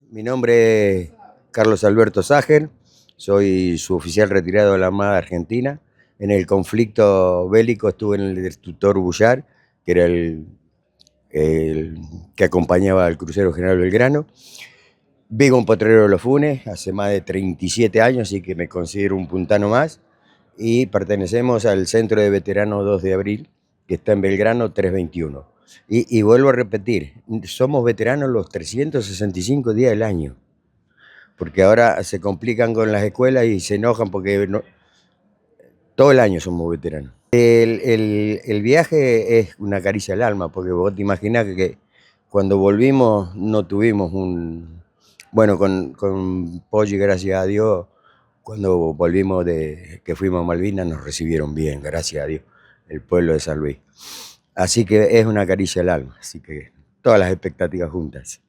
Mi nombre es Carlos Alberto Sager, soy suboficial retirado de la Armada Argentina. En el conflicto bélico estuve en el destructor Bullar, que era el que acompañaba al crucero General Belgrano. Vivo en Potrero de los Funes hace más de 37 años, así que me considero un puntano más. Y pertenecemos al Centro de Veteranos 2 de Abril, que está en Belgrano 321. Y vuelvo a repetir, somos veteranos los 365 días del año, porque ahora se complican con las escuelas y se enojan porque todo el año somos veteranos. El viaje es una caricia al alma, porque vos te imaginás que cuando volvimos no tuvimos un... Bueno, con Poggi, gracias a Dios, cuando volvimos de que fuimos a Malvinas nos recibieron bien, gracias a Dios, el pueblo de San Luis. Así que es una caricia al alma, así que todas las expectativas juntas.